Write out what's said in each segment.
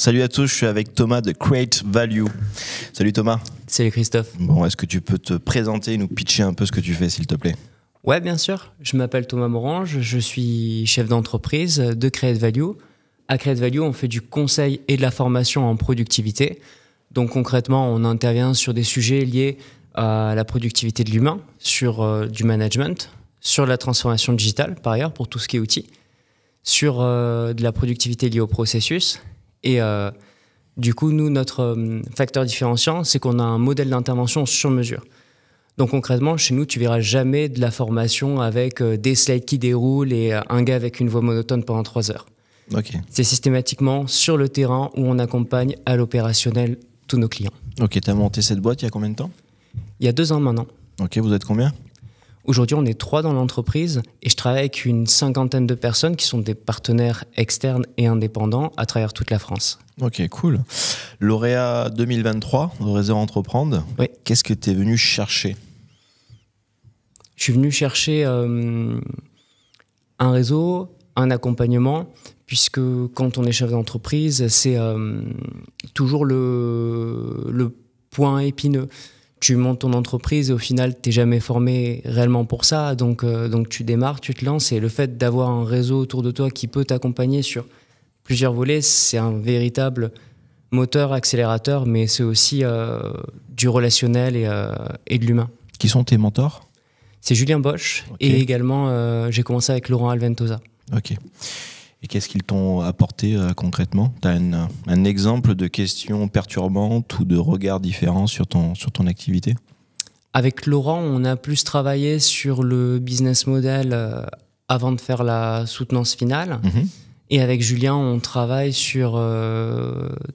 Salut à tous, je suis avec Thomas de Create Value. Salut Thomas. Salut Christophe. Bon, est-ce que tu peux te présenter et nous pitcher un peu ce que tu fais, s'il te plaît? Ouais, bien sûr. Je m'appelle Thomas Morange, je suis chef d'entreprise de Create Value. À Create Value, on fait du conseil et de la formation en productivité. Donc concrètement, on intervient sur des sujets liés à la productivité de l'humain, sur du management, sur la transformation digitale, par ailleurs, pour tout ce qui est outils, sur de la productivité liée au processus. Et du coup, nous, notre facteur différenciant, c'est qu'on a un modèle d'intervention sur mesure. Donc concrètement, chez nous, tu verras jamais de la formation avec des slides qui déroulent et un gars avec une voix monotone pendant 3 heures. Ok. C'est systématiquement sur le terrain où on accompagne à l'opérationnel tous nos clients. Ok, tu as monté cette boîte il y a combien de temps? Il y a 2 ans maintenant. Ok, vous êtes combien? Aujourd'hui, on est 3 dans l'entreprise et je travaille avec une 50aine de personnes qui sont des partenaires externes et indépendants à travers toute la France. Ok, cool. Lauréat 2023 au réseau Entreprendre. Oui. Qu'est-ce que tu es venu chercher? Je suis venu chercher un réseau, un accompagnement, puisque quand on est chef d'entreprise, c'est toujours le point épineux. Tu montes ton entreprise et au final, tu n'es jamais formé réellement pour ça. Donc tu démarres, tu te lances. Et le fait d'avoir un réseau autour de toi qui peut t'accompagner sur plusieurs volets, c'est un véritable moteur, accélérateur, mais c'est aussi du relationnel et de l'humain. Qui sont tes mentors? C'est Julien Bosch. Ok. Et également, j'ai commencé avec Laurent Alventosa. Ok. Et qu'est-ce qu'ils t'ont apporté concrètement? Tu as un exemple de questions perturbantes ou de regards différents sur ton activité? Avec Laurent, on a plus travaillé sur le business model avant de faire la soutenance finale. Et avec Julien, on travaille sur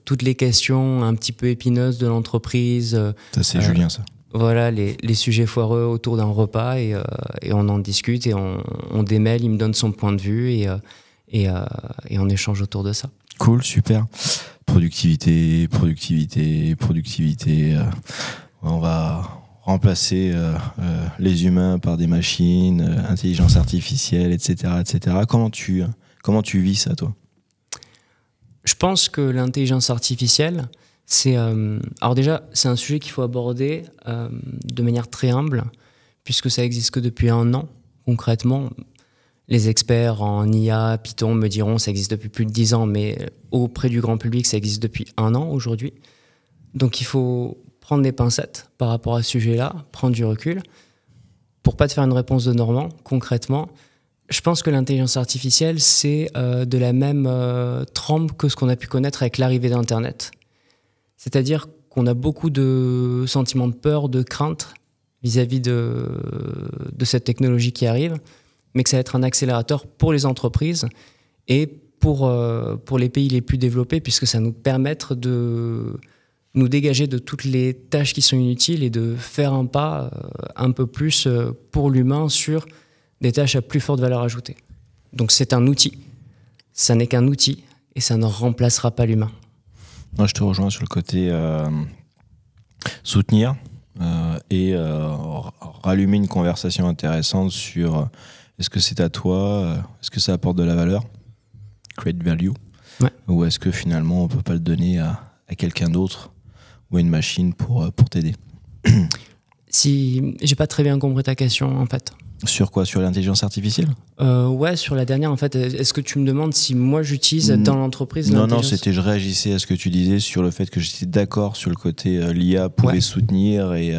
toutes les questions un petit peu épineuses de l'entreprise. Ça, c'est Julien, ça. Voilà, les sujets foireux autour d'un repas et on en discute et on démêle, il me donne son point de vue et on échange autour de ça. Cool, super. Productivité. On va remplacer les humains par des machines, intelligence artificielle, etc. Comment tu vis ça, toi? Je pense que l'intelligence artificielle, alors déjà, c'est un sujet qu'il faut aborder de manière très humble, puisque ça existe que depuis 1 an, concrètement. Les experts en IA, Python me diront que ça existe depuis plus de 10 ans, mais auprès du grand public, ça existe depuis 1 an aujourd'hui. Donc il faut prendre des pincettes par rapport à ce sujet-là, prendre du recul. Pour pas te faire une réponse de Normand, concrètement, je pense que l'intelligence artificielle, c'est de la même trempe que ce qu'on a pu connaître avec l'arrivée d'Internet. C'est-à-dire qu'on a beaucoup de sentiments de peur, de crainte vis-à-vis de cette technologie qui arrive, mais que ça va être un accélérateur pour les entreprises et pour les pays les plus développés, puisque ça nous permettre de nous dégager de toutes les tâches qui sont inutiles et de faire un pas un peu plus pour l'humain sur des tâches à plus forte valeur ajoutée. Donc c'est un outil, ça n'est qu'un outil et ça ne remplacera pas l'humain. Moi, je te rejoins sur le côté soutenir et rallumer une conversation intéressante sur est-ce que c'est à toi, est-ce que ça apporte de la valeur, create value, ouais. Ou est-ce que finalement on peut pas le donner à quelqu'un d'autre ou à une machine pour t'aider. Si j'ai pas très bien compris ta question en fait. Sur quoi? Sur l'intelligence artificielle? Ouais, sur la dernière en fait. Est-ce que tu me demandes si moi j'utilise dans l'entreprise Non, c'était je réagissais à ce que tu disais sur le fait que j'étais d'accord sur le côté l'IA pouvait soutenir et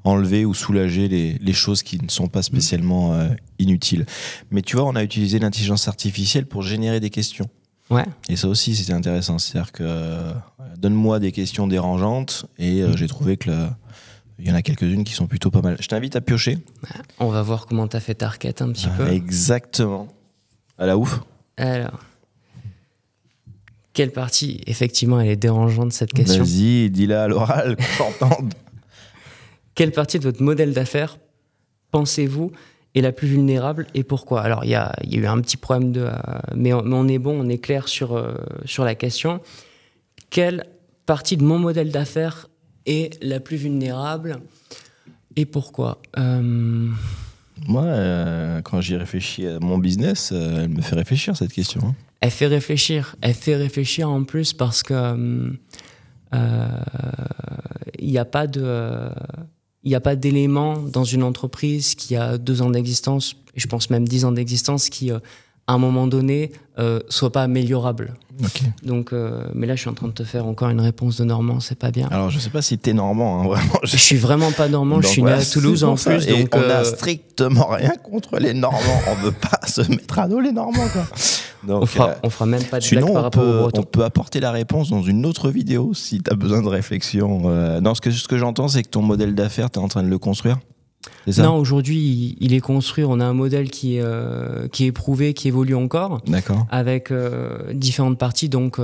enlever ou soulager les choses qui ne sont pas spécialement inutiles. Mais tu vois, on a utilisé l'intelligence artificielle pour générer des questions. Ouais. Et ça aussi, c'était intéressant. C'est-à-dire que donne-moi des questions dérangeantes et j'ai trouvé que il y en a quelques-unes qui sont plutôt pas mal. Je t'invite à piocher. On va voir comment t'as fait ta requête un petit peu. Exactement. À la ouf. Alors, quelle partie, effectivement, elle est dérangeante cette question? Vas-y, dis-la à l'oral, qu'on t'entende. Quelle partie de votre modèle d'affaires pensez-vous est la plus vulnérable et pourquoi? Alors, il y a eu un petit problème mais on est bon, on est clair sur la question. Quelle partie de mon modèle d'affaires est la plus vulnérable et pourquoi? Moi, quand j'y réfléchis à mon business, elle me fait réfléchir cette question. Elle fait réfléchir. Elle fait réfléchir en plus parce que il n'y a pas d'élément dans une entreprise qui a 2 ans d'existence, et je pense même 10 ans d'existence, qui, à un moment donné, soit pas améliorable. Okay. Donc, mais là, je suis en train de te faire encore une réponse de Normand, c'est pas bien. Alors, je sais pas si t'es Normand, hein, vraiment. Je suis vraiment pas Normand, je suis né à Toulouse en plus. Et donc, on a strictement rien contre les Normands. On veut pas se mettre à dos les Normands, quoi. Donc, on fera même pas de sinon, blague par rapport aux Bretons. on peut apporter la réponse dans une autre vidéo si tu as besoin de réflexion. Non, ce que j'entends, c'est que ton modèle d'affaires, tu es en train de le construire. C'est ça ? Non, aujourd'hui, il est construit. On a un modèle qui est éprouvé, qui évolue encore. D'accord. Avec différentes parties. Donc,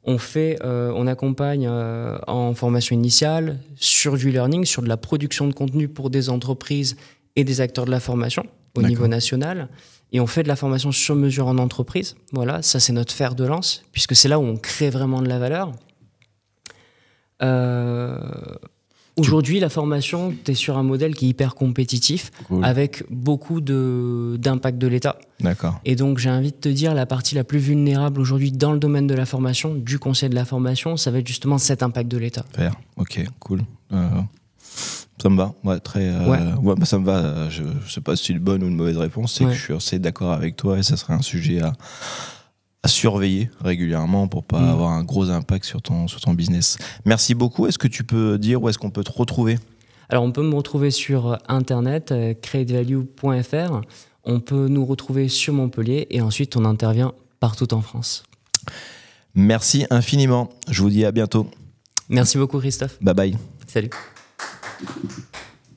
on accompagne en formation initiale, sur du e-learning, sur de la production de contenu pour des entreprises et des acteurs de la formation au niveau national. Et on fait de la formation sur mesure en entreprise. Voilà, ça c'est notre fer de lance, puisque c'est là où on crée vraiment de la valeur. Aujourd'hui, la formation, tu es sur un modèle qui est hyper compétitif, cool, avec beaucoup d'impact de l'État. D'accord. Et donc, j'ai envie de te dire, la partie la plus vulnérable aujourd'hui dans le domaine de la formation, du conseil de la formation, ça va être justement cet impact de l'État. Super, ok, cool. Ça me va, ouais, très. Ouais, bah, ça me va. Je sais pas si c'est une bonne ou une mauvaise réponse, c'est que je suis assez d'accord avec toi et ça serait un sujet à surveiller régulièrement pour pas avoir un gros impact sur ton business. Merci beaucoup. Est-ce que tu peux dire où est-ce qu'on peut te retrouver ? Alors, on peut me retrouver sur internet, createvalue.fr. On peut nous retrouver sur Montpellier et ensuite on intervient partout en France. Merci infiniment. Je vous dis à bientôt. Merci beaucoup, Christophe. Bye bye. Salut.